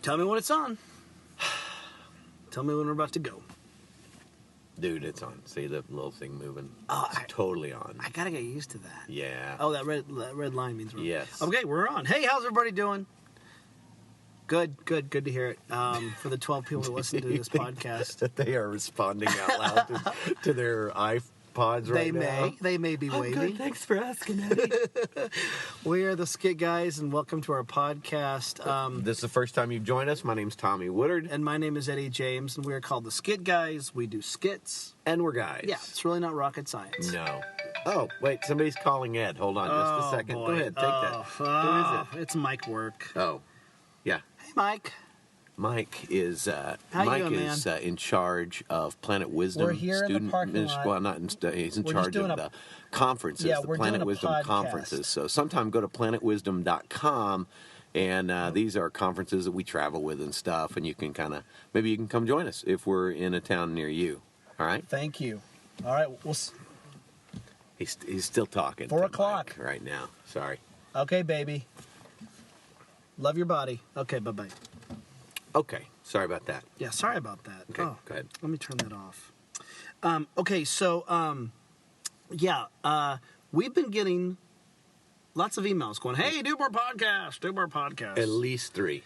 Tell me when it's on. Tell me when we're about to go. Dude, it's on. See the little thing moving? Oh, it's totally on. I gotta get used to that. Yeah. Oh, that red line means we're on. Yes. Okay, we're on. Hey, how's everybody doing? Good to hear it. For the 12 people who listen to this podcast. That they are responding out loud to their iPods right now. They may be waving. Good. Thanks for asking, Eddie. We are the Skit Guys, and welcome to our podcast. This is the first time you've joined us. My name's Tommy Woodard. And my name is Eddie James, and we are called the Skit Guys. We do skits. And we're guys. Yeah, it's really not rocket science. No. Oh, wait, somebody's calling Ed. Hold on just a second. Boy. Go ahead, take that. Who is it? It's Mike Work. Oh, yeah. Hey, Mike. Mike is How you doing, in charge of Planet Wisdom. We're here in the parking lot. Well, not he's in charge of the conferences, Yeah, the we're Planet doing a Wisdom podcast. conferences. So sometime go to planetwisdom.com, and these are conferences that we travel with and stuff. And you can maybe you can come join us if we're in a town near you. All right. Thank you. All right. He's still talking. 4 o'clock right now. Sorry. Okay, baby. Love your body. Okay, bye-bye. Okay. Sorry about that. Yeah, sorry about that. Okay, go ahead. Let me turn that off. Okay, so, we've been getting lots of emails going, hey, do more podcasts. At least 3.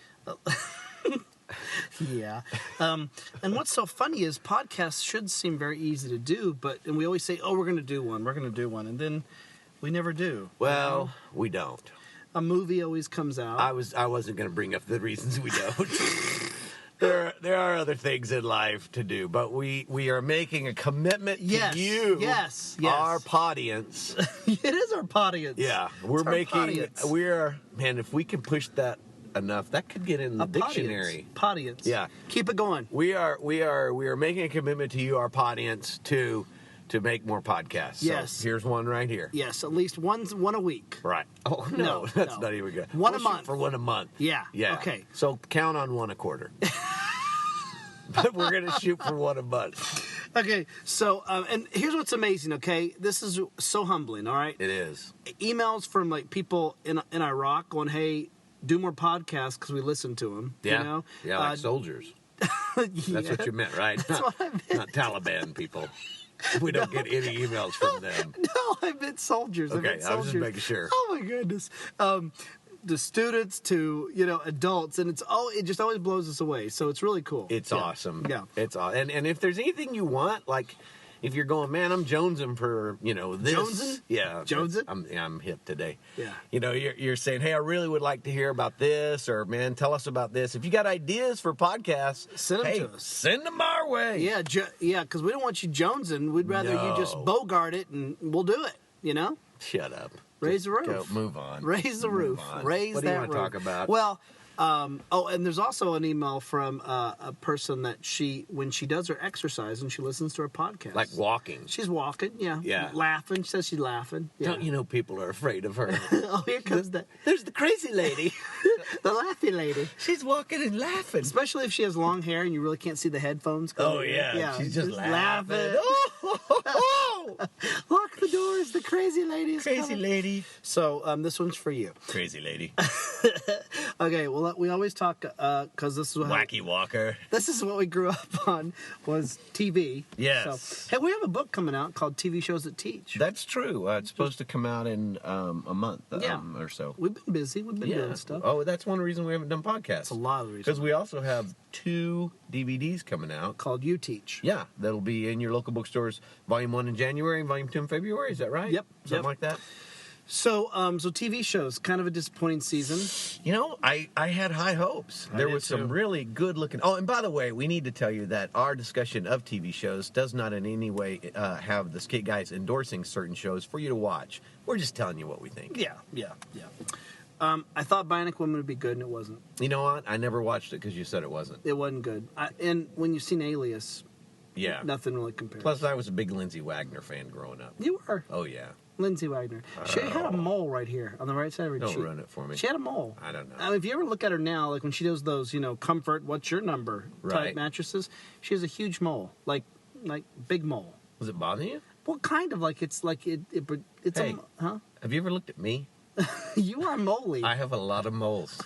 Yeah. And what's so funny is podcasts should seem very easy to do, and we always say, oh, we're going to do one, and then we never do. Well, we don't. A movie always comes out. I wasn't going to bring up the reasons we don't. There are other things in life to do, but we are making a commitment to you, yes, our podience. It is our podience. Yeah, man, if we can push that enough, that could get in the dictionary. Podience. Yeah, keep it going. We are making a commitment to you, our podience, to make more podcasts. Yes. So here's one right here. Yes, at least one a week. Right. Oh, no, that's not even good. One a month. For one a month. Yeah. Yeah. Okay. So count on one a quarter. But we're going to shoot for one a month. Okay, so, and here's what's amazing, okay? This is so humbling, all right? It is. Emails from, people in Iraq going, hey, do more podcasts because we listen to them. Yeah. You know? Yeah, like soldiers. That's what you meant, right? That's what I meant. Not Taliban people. We don't get any emails from them. No, I meant soldiers. Okay, I was just making sure. Oh, my goodness. The students to, adults, and it just always blows us away. So it's really cool. It's awesome. Yeah. It's awesome. And if there's anything you want, like if you're going, man, I'm jonesing for, this. Jonesing? Yeah. Jonesing? I'm hip today. Yeah. You're saying, hey, I really would like to hear about this, or, man, tell us about this. If you got ideas for podcasts, send them to us. Send them our way. Yeah, because we don't want you jonesing. We'd rather you just bogart it, and we'll do it, Shut up. Raise the roof. Go, move on. Raise the roof. Raise that roof. What do you want to talk about? Well, and there's also an email from a person that when she does her exercise and she listens to her podcast. Like walking. She's walking, yeah. Yeah. Laughing. She says she's laughing. Yeah. Don't you know people are afraid of her? Oh, here comes There's the crazy lady. The laughy lady. She's walking and laughing. Especially if she has long hair and you really can't see the headphones. Oh, yeah. She's just laughing. Oh! Lock the doors. The crazy lady is Crazy coming. lady. So, this one's for you. Crazy lady. Okay, well, we always talk, because this is what... Wacky Walker. This is what we grew up on, was TV. Yes. So, hey, we have a book coming out called TV Shows That Teach. That's true. It's supposed to come out in a month or so. We've been busy. We've been doing stuff. Oh, that's one reason we haven't done podcasts. That's a lot of reasons. Because we also have 2 DVDs coming out. Called You Teach. Yeah, that'll be in your local bookstores. Volume 1 in January and Volume 2 in February. Is that right? Yep. Something like that? So, TV shows, kind of a disappointing season. I had high hopes. There was some really good looking... Oh, and by the way, we need to tell you that our discussion of TV shows does not in any way have the Skit Guys endorsing certain shows for you to watch. We're just telling you what we think. Yeah. I thought Bionic Woman would be good, and it wasn't. You know what? I never watched it because you said it wasn't. It wasn't good. And when you've seen Alias, yeah, nothing really compares. Plus, I was a big Lindsay Wagner fan growing up. You were? Oh, yeah. Lindsay Wagner. She had a mole right here on the right side of her cheek. Don't ruin it for me. She had a mole. I don't know. I mean, if you ever look at her now, like when she does those, comfort, what's your number type mattresses, she has a huge mole, like big mole. Was it bothering you? Well, kind of it's hey, huh? Have you ever looked at me? You are moly. I have a lot of moles.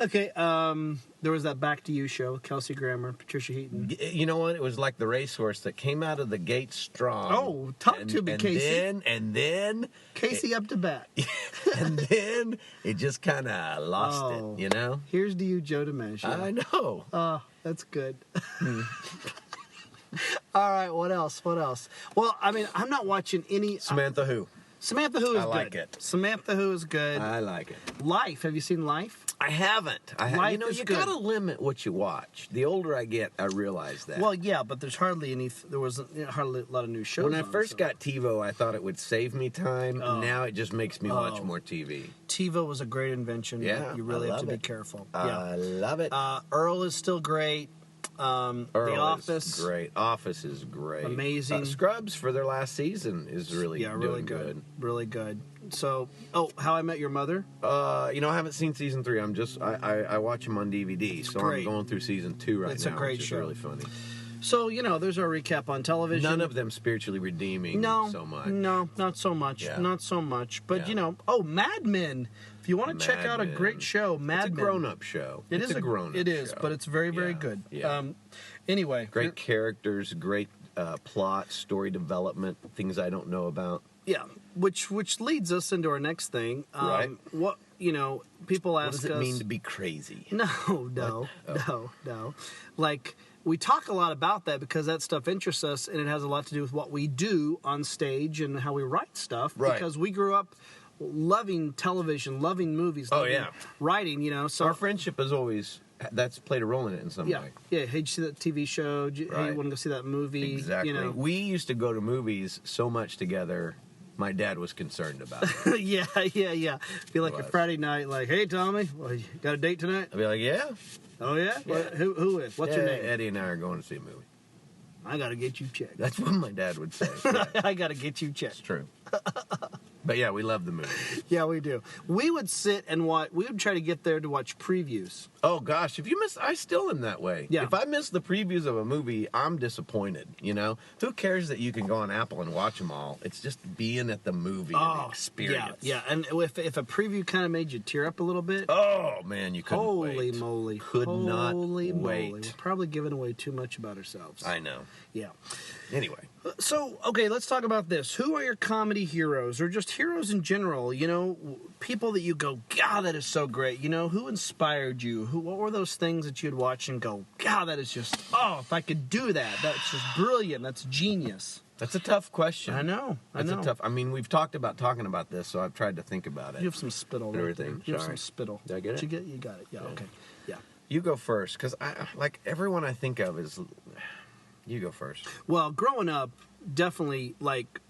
Okay, there was that Back to You show, Kelsey Grammer, Patricia Heaton. You know what? It was like the racehorse that came out of the gate strong. Oh, talk to me, Casey. And then Casey up to bat. and then it just kind of lost it, you know? Here's to you, Joe DiMaggio. I know. Oh, that's good. All right, what else? Well, I mean, I'm not watching any... Samantha Who. Samantha Who is good. I like it. Samantha Who is good. I like it. Life. Have you seen Life? I haven't. Life is you good. gotta limit what you watch. The older I get, I realize that. Well, yeah, but there's hardly any... There wasn't hardly a lot of new shows when I on, first so. got TiVo, I thought it would save me time. Oh. Now it just makes me watch more TV. TiVo was a great invention. Yeah, You really I have to love be it. careful. I love it. Earl is still great. Earl The Office. is great. Office is great. Amazing. Scrubs for their last season is really really doing good. Really good. So, How I Met Your Mother? I haven't seen season 3. I'm just I watch them on DVD, so great. I'm going through season 2 right It's now. a great which is show. really funny. So, there's our recap on television. None of them spiritually redeeming so much. No, not so much. Yeah. Not so much. But, Yeah. Mad Men. If you want to check Mad out a Men. great show, Mad It's a Men. grown-up show. It's a grown-up It is, show. but it's very, very Yeah, good. yeah. Anyway. Great characters, great plot, story development, things I don't know about. Yeah, which leads us into our next thing. Right. What, people ask What does it us... mean to be crazy? No. Like, we talk a lot about that because that stuff interests us, and it has a lot to do with what we do on stage and how we write stuff. Right. Because we grew up loving television, loving movies, Oh, loving yeah. writing, so... Our friendship has always... That's played a role in it in some way. Yeah, hey, did you see that TV show? Hey, Right. you want to go see that movie? Exactly. We used to go to movies so much together, my dad was concerned about it. yeah. Be like a was. Friday night, like, hey, Tommy, well, you got a date tonight? I'd be like, yeah. Oh, yeah? Who is? What's your name? Eddie and I are going to see a movie. I got to get you checked. That's what my dad would say. Yeah, I got to get you checked. it's true. But yeah, we love the movie. Yeah, we do. We would sit and watch. We would try to get there to watch previews. Oh gosh, if you miss, I still am that way. Yeah. If I miss the previews of a movie, I'm disappointed. Who cares that you can go on Apple and watch them all? It's just being at the movie and the experience. Yeah. And if a preview kind of made you tear up a little bit, Oh man, you couldn't holy wait. moly, Could not holy moly. wait. We're probably giving away too much about ourselves. I know. Yeah. Anyway, So, okay, let's talk about this. Who are your comedy heroes, or just heroes in general? People that you go, God, that is so great. Who inspired you? What were those things that you'd watch and go, God, that is just, if I could do that, that's just brilliant. That's genius. that's a tough question. I know. That's a tough. I mean, we've talked about talking about this, so I've tried to think about it. You have some spittle And right everything. there. You have Sorry. some spittle. Did I get it? You got it. Yeah, okay. Yeah. You go first, because everyone I think of is. You go first. Well, growing up, definitely, like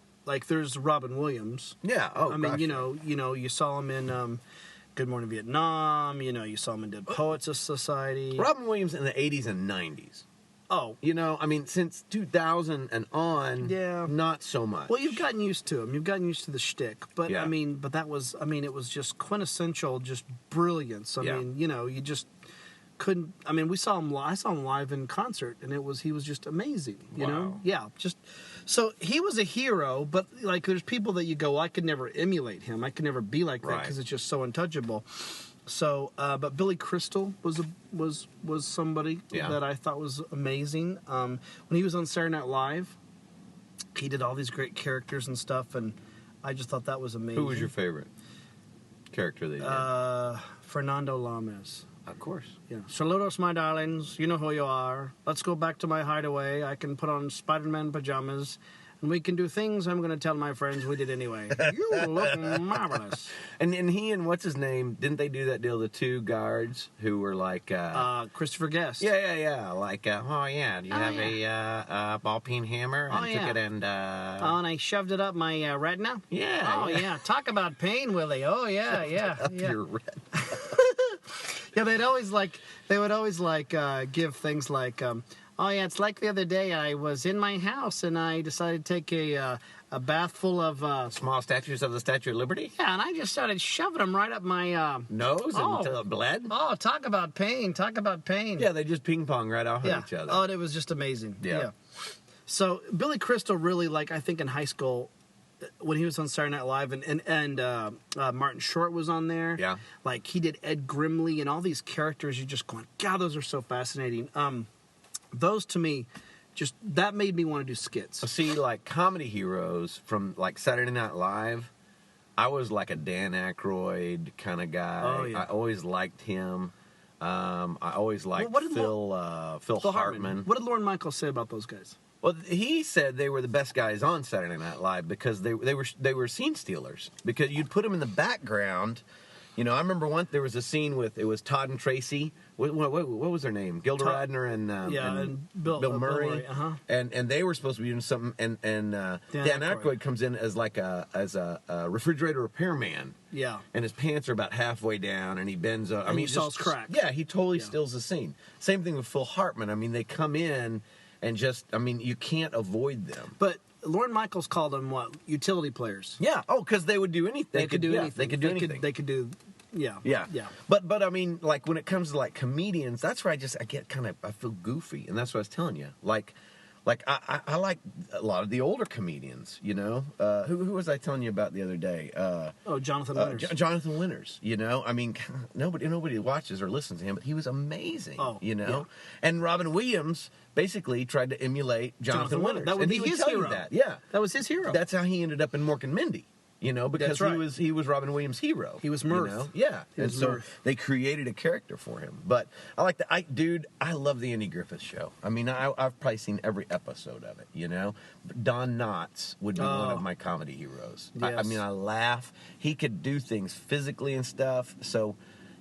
there's Robin Williams. Yeah. Oh, I mean, gosh, you saw him in Good Morning Vietnam. You saw him in Dead Poets Society. Robin Williams in the 80s and 90s. Oh, I mean, since 2000 and on, Yeah. not so much. well, you've gotten used to him. You've gotten used to the shtick. But Yeah. it was just quintessential, just brilliance. I Yeah. mean, you just couldn't. I mean, I saw him live in concert, and he was just amazing. You know, Wow. yeah, just. So he was a hero, but there's people that you go, well, I could never emulate him. I could never be like that Right. because it's just so untouchable. So, but Billy Crystal was somebody Yeah. that I thought was amazing. When he was on Saturday Night Live, he did all these great characters and stuff, and I just thought that was amazing. Who was your favorite character that you did? Fernando Lamas. Of course. Yeah. Saludos, my darlings. You know who you are. Let's go back to my hideaway. I can put on Spider-Man pajamas, and we can do things I'm going to tell my friends we did anyway. You look marvelous. And he and what's his name? Didn't they do that deal? The two guards who were like, Christopher Guest. yeah. Like, oh yeah, do you have a ball peen hammer? And Oh, took yeah. it and Oh, and I shoved it up my retina. yeah. Oh yeah. Talk about pain, Willie. Oh yeah, yeah. Up yeah. your red. Yeah, they would always give things like, oh yeah, it's like the other day I was in my house and I decided to take a bath full of Small statues of the Statue of Liberty. yeah, and I just started shoving them right up my Nose Oh. until it bled. oh, talk about pain. Yeah, they just ping pong right off Yeah. of each other. Oh, and it was just amazing. Yeah. So Billy Crystal really, I think in high school, when he was on Saturday Night Live, and Martin Short was on there. Yeah. Like, he did Ed Grimley and all these characters. You're just going, God, those are so fascinating. Those, to me, just, that made me want to do skits. See, like, comedy heroes from, like, Saturday Night Live, I was like a Dan Aykroyd kind of guy. Oh, yeah. I always liked him. I always liked Phil Hartman. What did Lorne Michaels say about those guys? Well, he said they were the best guys on Saturday Night Live because they were scene stealers. Because you'd put them in the background. You know, I remember there was a scene with, it was Todd and Tracy. What was their name? Gilda Radner and Bill Murray. Uh-huh. And they were supposed to be doing something. And Dan Aykroyd comes in as like a refrigerator repairman. Yeah. And his pants are about halfway down, and he bends up. And he stalls crack. Yeah, he totally steals the scene. Same thing with Phil Hartman. I mean, they come in and just, I mean, you can't avoid them. But Lorne Michaels called them what? Utility players. Yeah. Oh, because they would do anything. They could do anything. They could do anything. They could do. Yeah. Yeah. Yeah. But I mean, like, when it comes to, like, comedians, that's where I get kind of, I feel goofy, and that's what I was telling you. Like I like a lot of the older comedians, you know. Who was I telling you about the other day? Jonathan Winters. Jonathan Winters, you know. I mean, nobody watches or listens to him, but he was amazing, you know. Yeah. And Robin Williams basically tried to emulate Jonathan Winters. That would be his hero. Yeah. That was his hero. That's how he ended up in Mork and Mindy. You know, because he was Robin Williams' hero. He was Mirth. You know? Yeah. And so they created a character for him. But I like I love the Andy Griffith Show. I mean, I've probably seen every episode of it, you know. But Don Knotts would be one of my comedy heroes. Yes. I mean, I laugh. He could do things physically and stuff. So,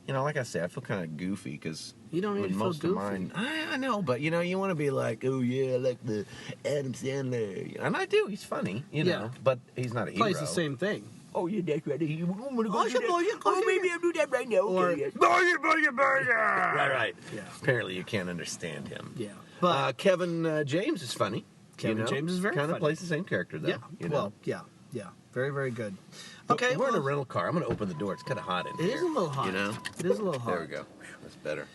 you know, like I say, I feel kind of goofy because you don't need to feel goofy. I know, but you know, you want to be like, oh yeah, like the Adam Sandler, and I do. He's funny, you know, but he's not a hero. Plays the same thing. Oh yeah, that's right. I'm gonna go do that. Oh, maybe I'll do that right now. Okay. Right. Yeah. Apparently, you can't understand him. Yeah. But Kevin James is funny. Kevin James is very kind funny. of plays the same character though. Yeah. You know? Well, yeah. Very, very good. Okay. We're in a rental car. I'm gonna open the door. It's kind of hot in here. It is a little hot. You know. It is a little hot. There we go. That's better.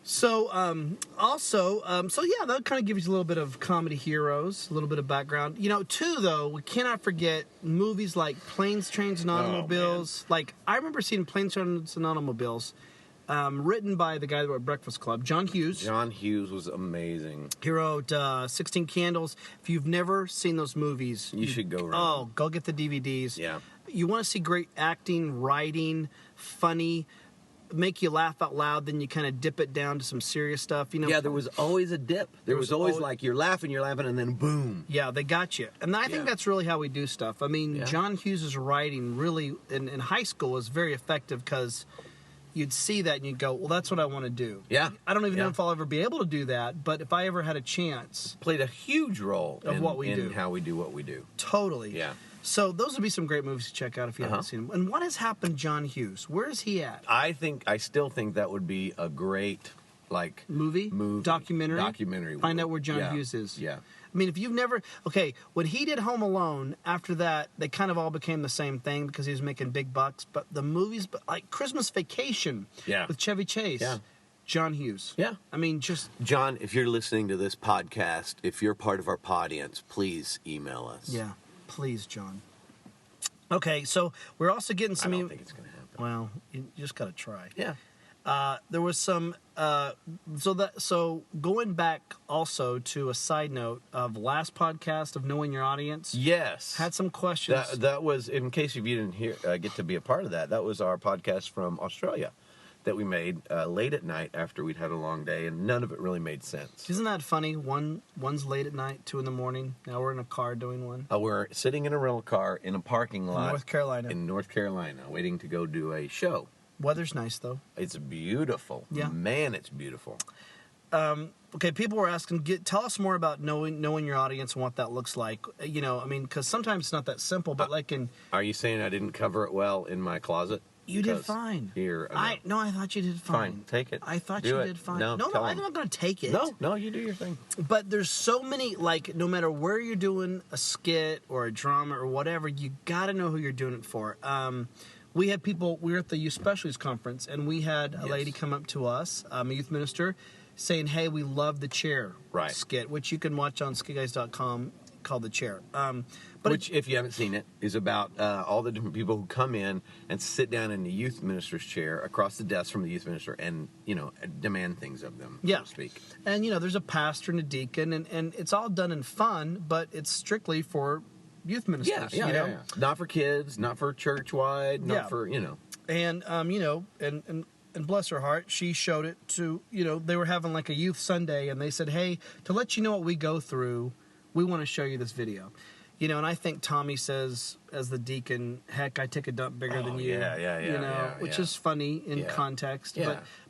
So, that kind of gives you a little bit of comedy heroes, a little bit of background. You know, too, though, we cannot forget movies like Planes, Trains, and Automobiles. Like, I remember seeing Planes, Trains, and Automobiles, written by the guy that wrote Breakfast Club, John Hughes. John Hughes was amazing. He wrote 16 Candles. If you've never seen those movies, you should go around. Oh, go get the DVDs. Yeah. You want to see great acting, writing, funny, make you laugh out loud, then you kind of dip it down to some serious stuff, you know. Yeah, there was always a dip. There was always like you're laughing, and then boom. Yeah, they got you. And I think that's really how we do stuff. I mean, John Hughes' writing really, in high school, was very effective because you'd see that and you'd go, well, that's what I want to do. Yeah. I don't even know if I'll ever be able to do that, but if I ever had a chance. Played a huge role of what we do. In how we do what we do. Totally. Yeah. So those would be some great movies to check out if you haven't seen them. And what has happened to John Hughes? Where is he at? I still think that would be a great, like... Movie? Documentary. Find out where John Hughes is. Yeah. I mean, if you've never... Okay, when he did Home Alone, after that, they kind of all became the same thing because he was making big bucks. But the movies, like Christmas Vacation with Chevy Chase, John Hughes. Yeah. I mean, just... John, if you're listening to this podcast, if you're part of our audience, please email us. Yeah. Please, John. Okay, so we're also getting some... I don't think it's going to happen. Well, you just got to try. Yeah. There was some... So going back also to a side note of last podcast of Knowing Your Audience. Yes. Had some questions. That was, in case if you didn't get to be a part of that was our podcast from Australia that we made late at night after we'd had a long day, and none of it really made sense. Isn't that funny? One's late at night, 2 in. Now we're in a car doing one. We're sitting in a rental car in a parking lot in North Carolina, waiting to go do a show. Weather's nice though. It's beautiful. Yeah. Man, it's beautiful. Okay, people were asking, tell us more about knowing your audience and what that looks like. You know, I mean, because sometimes it's not that simple, but like in... Are you saying I didn't cover it well in my closet? You did fine. I thought you did fine. Fine, take it. I thought you did fine. No, I'm not going to take it. No, you do your thing. But there's so many, like, no matter where you're doing a skit or a drama or whatever, you got to know who you're doing it for. We had people, we were at the Youth Specialties Conference, and we had a lady come up to us, a youth minister, saying, hey, we love the chair skit, which you can watch on skitguys.com. called The Chair. Which, if you haven't seen it, is about all the different people who come in and sit down in the youth minister's chair across the desk from the youth minister and, demand things of them, so to speak. And, there's a pastor and a deacon, and it's all done in fun, but it's strictly for youth ministers. Yeah. Not for kids, not for church-wide, not for, And, and bless her heart, she showed it to, they were having like a youth Sunday, and they said, hey, to let you know what we go through, we want to show you this video. And I think Tommy says, as the deacon, heck, I take a dump bigger than you. Which is funny in context,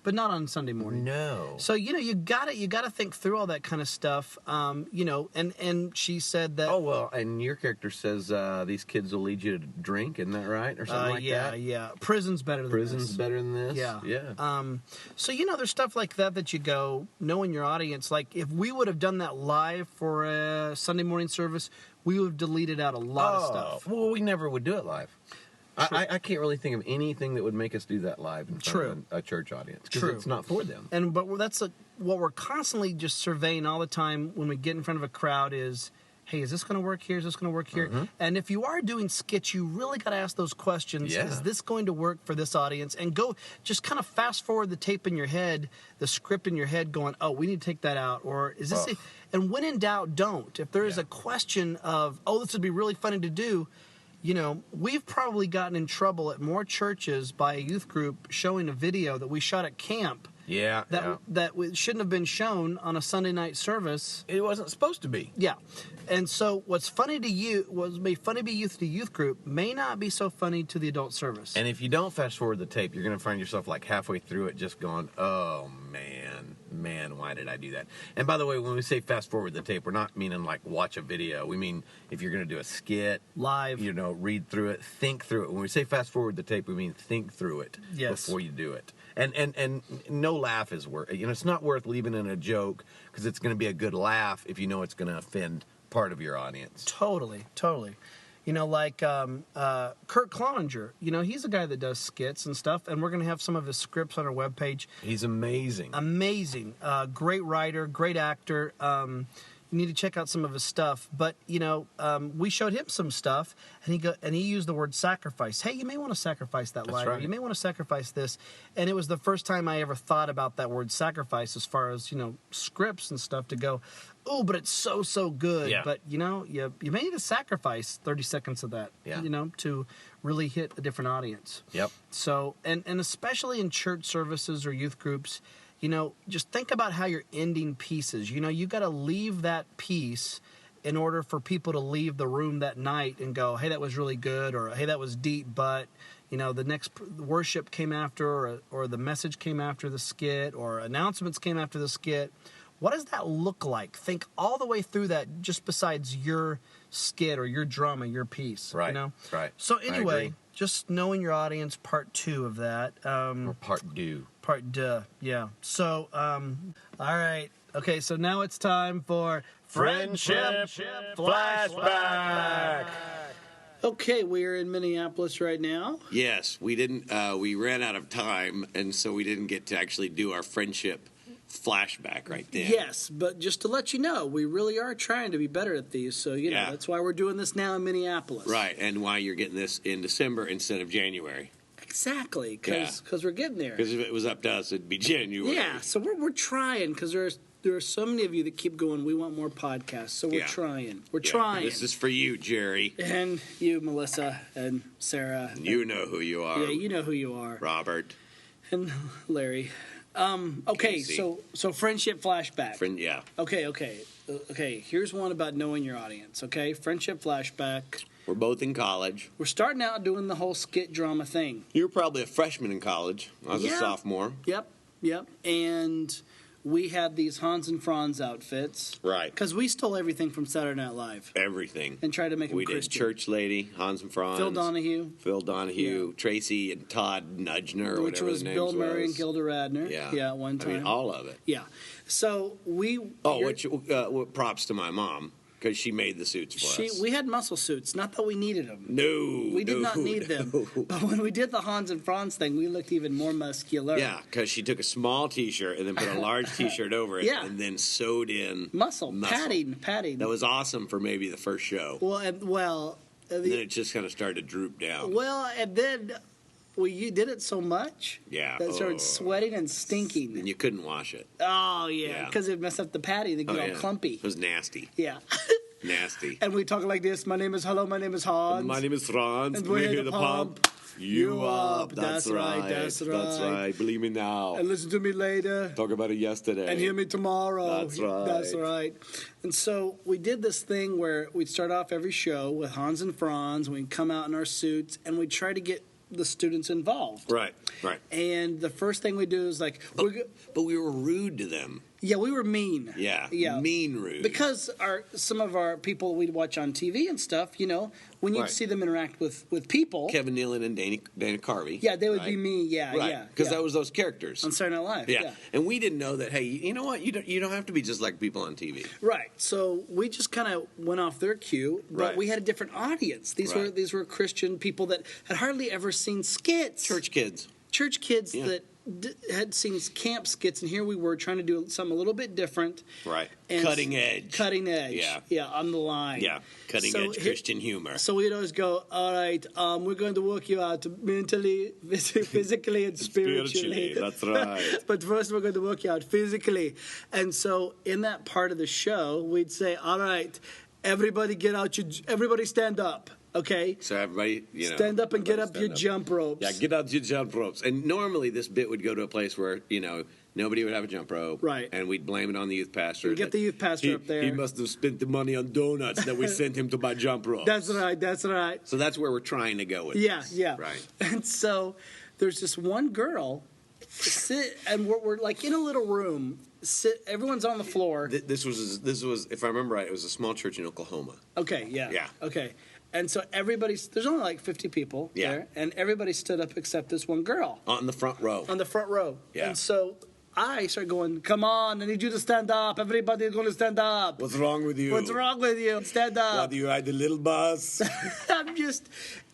but not on Sunday morning. No. So, you gotta think through all that kind of stuff. And she said that. Oh, well, and your character says these kids will lead you to drink, isn't that right? Or something like that? Yeah. Prison's better than this. Prison's better than this? Yeah. So, there's stuff like that you go, knowing your audience. Like, if we would have done that live for a Sunday morning service, we would have deleted out a lot of stuff. Well, we never would do it live. I can't really think of anything that would make us do that live in front of a church audience. Because it's not for them. But that's what we're constantly just surveying all the time when we get in front of a crowd is, hey, is this going to work here? Is this going to work here? Mm-hmm. And if you are doing skits, you really got to ask those questions. Yeah. Is this going to work for this audience? And go just kind of fast forward the tape in your head, the script in your head going, oh, we need to take that out. Or is this... And when in doubt, don't. If there is a question of, oh, this would be really funny to do, we've probably gotten in trouble at more churches by a youth group showing a video that we shot at camp. That shouldn't have been shown on a Sunday night service. It wasn't supposed to be. Yeah. And so what's funny to you, was may funny to youth group, may not be so funny to the adult service. And if you don't fast forward the tape, you're going to find yourself like halfway through it just going, oh, man, why did I do that? And by the way, when we say fast forward the tape, we're not meaning like watch a video. We mean if you're going to do a skit. Live. Read through it, think through it. When we say fast forward the tape, we mean think through it before you do it. And no laugh is worth, it's not worth leaving in a joke because it's going to be a good laugh if you know it's going to offend part of your audience. Totally. Like Kurt Cloninger, he's a guy that does skits and stuff, and we're going to have some of his scripts on our webpage. He's amazing. Great writer, great actor. You need to check out some of his stuff. But, we showed him some stuff, and he used the word sacrifice. Hey, you may want to sacrifice that line. Right. You may want to sacrifice this. And it was the first time I ever thought about that word sacrifice as far as, scripts and stuff to go, oh, but it's so good. Yeah. But, you may need to sacrifice 30 seconds of that, to really hit a different audience. Yep. So, and especially in church services or youth groups, just think about how you're ending pieces. You got to leave that piece in order for people to leave the room that night and go, hey, that was really good, or hey, that was deep, but, the next worship came after, or the message came after the skit, or announcements came after the skit. What does that look like? Think all the way through that, just besides your skit or your drama, your piece. Right. Right. So anyway, just knowing your audience, part 2 of that. Or part 2. Part 2, yeah. So, all right. Okay, so now it's time for Friendship Flashback. Okay, we're in Minneapolis right now. Yes, we didn't. We ran out of time, and so we didn't get to actually do our friendship flashback right then. Yes, but just to let you know, we really are trying to be better at these. So, that's why we're doing this now in Minneapolis. Right, and why you're getting this in December instead of January. Exactly, because we're getting there. Because if it was up to us, it'd be January. Yeah, so we're trying, because there are so many of you that keep going, we want more podcasts, so we're trying. We're trying. This is for you, Jerry. And you, Melissa, and Sarah. You know who you are. Yeah, you know who you are. Robert. And Larry. Okay, so friendship flashback. Yeah. Okay, here's one about knowing your audience, okay? Friendship flashback. We're both in college. We're starting out doing the whole skit drama thing. You were probably a freshman in college. I was a sophomore. Yep. And we had these Hans and Franz outfits. Right. Because we stole everything from Saturday Night Live. Everything. And tried to make them Christian. We did Church Lady, Hans and Franz. Phil Donahue, Tracy and Todd Nudgner, or whatever his name was. Which was Bill Murray and Gilda Radner. Yeah, one time. I mean, all of it. Yeah. So we... props to my mom. because she made the suits for us. We had muscle suits, not that we needed them. No, we did not need them. But when we did the Hans and Franz thing, we looked even more muscular. Yeah, because she took a small T-shirt and then put a large T-shirt over it, Yeah. and then sewed in muscle. Padding. That was awesome for maybe the first show. Well, And then it just kind of started to droop down. Well, and then you did it so much Yeah. that it started sweating and stinking. And you couldn't wash it. Oh, yeah, because it messed up the patty. They get all clumpy. It was nasty. Yeah. Nasty. And we talk like this. My name is Hans. My name is Franz. And we're here to pump you up. That's right. That's right. Believe me now. And listen to me later. Talk about it yesterday. And hear me tomorrow. That's right. That's right. And so we did this thing where we'd start off every show with Hans and Franz. We'd come out in our suits, and we'd try to get the students involved. Right. And the first thing we do is like... But we were rude to them. Yeah, we were mean. Yeah, mean rude. Because some of our people we'd watch on TV and stuff, when you'd see them interact with people... Kevin Nealon and Dana Carvey. Yeah, they would be me, Because that was those characters. On Saturday Night Live, yeah. And we didn't know that, hey, you know what? You don't have to be just like people on TV. Right. So we just kind of went off their cue, but we had a different audience. These were Christian people that had hardly ever seen skits. Church kids that had seen camp skits, and here we were trying to do something a little bit different. Right. And cutting edge. Yeah, on the line. Yeah, cutting edge Christian humor. So we'd always go, all right, we're going to work you out mentally, physically, and spiritually. That's right. But first we're going to work you out physically. And so in that part of the show, we'd say, all right, everybody stand up. Okay. So everybody, stand up and get up your jump ropes. Yeah, get up your jump ropes. And normally this bit would go to a place where nobody would have a jump rope. Right. And we'd blame it on the youth pastor. We get the youth pastor up there. He must have spent the money on donuts that we sent him to buy jump ropes. That's right. So that's where we're trying to go with this. Yeah. Right. And so there's this one girl and we're like in a little room. Everyone's on the floor. This was, if I remember right, it was a small church in Oklahoma. Okay. Yeah. Okay. And so there's only like 50 people there, and everybody stood up except this one girl. On the front row. Yeah. And so I started going, come on, I need you to stand up. Everybody's going to stand up. What's wrong with you? Stand up. Why do you ride the little bus?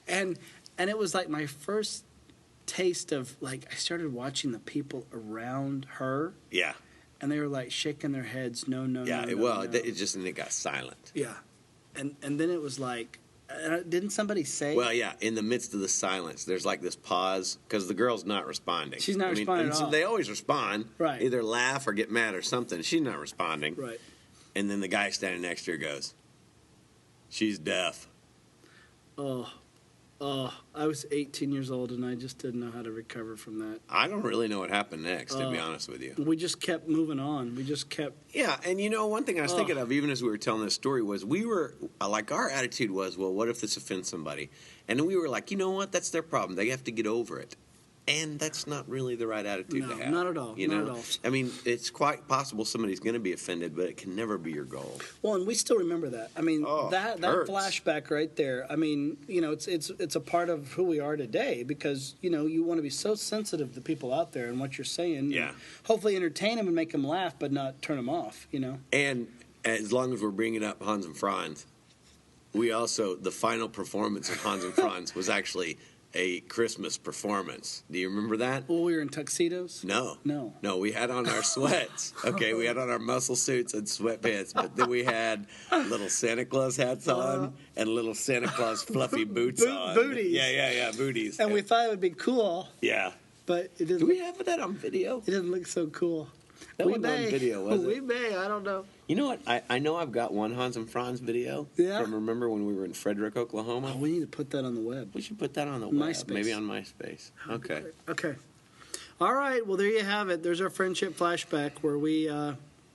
And it was like my first taste of, like, I started watching the people around her. Yeah. And they were like shaking their heads, no. Yeah, it got silent. Yeah. And then it was like, didn't somebody say? Well, yeah, in the midst of the silence, there's like this pause because the girl's not responding. She's not responding at all. So they always respond. Right. Either laugh or get mad or something. She's not responding. Right. And then the guy standing next to her goes, she's deaf. I was 18 years old, and I just didn't know how to recover from that. I don't really know what happened next, to be honest with you. We just kept moving on. Yeah, and one thing I was thinking of, even as we were telling this story, was we were, like, our attitude was, well, what if this offends somebody? And we were like, you know what, that's their problem. They have to get over it. And that's not really the right attitude to have. Not at all. Not at all. I mean, it's quite possible somebody's going to be offended, but it can never be your goal. Well, and we still remember that. I mean, that flashback right there. I mean, it's a part of who we are today because you want to be so sensitive to people out there and what you're saying. Yeah. And hopefully, entertain them and make them laugh, but not turn them off. And as long as we're bringing up Hans and Franz, the final performance of Hans and Franz was actually a Christmas performance. Do you remember that? Well, we were in tuxedos? No, we had on our sweats. Okay, we had on our muscle suits and sweatpants, but then we had little Santa Claus hats on and little Santa Claus fluffy boots on. Booties. Yeah, booties. And we thought it would be cool. Yeah. But it didn't. Do we have that on video? It didn't look so cool. That wasn't on video, was it? We may. I don't know. You know what? I know I've got one Hans and Franz video from remember when we were in Frederick, Oklahoma. Oh, we need to put that on the web. We should put that on the web. MySpace. Maybe on MySpace. Okay. Okay. All right. Well, there you have it. There's our friendship flashback where we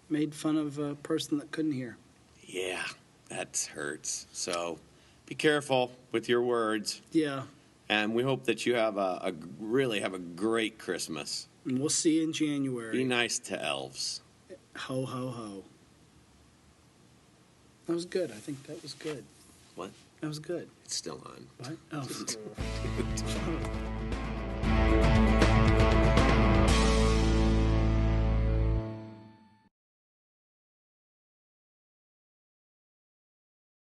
made fun of a person that couldn't hear. Yeah, that hurts. So be careful with your words. Yeah. And we hope that you have really have a great Christmas. And we'll see you in January. Be nice to elves. Ho, ho, ho. That was good. I think that was good. What? That was good. It's still on. What? Oh.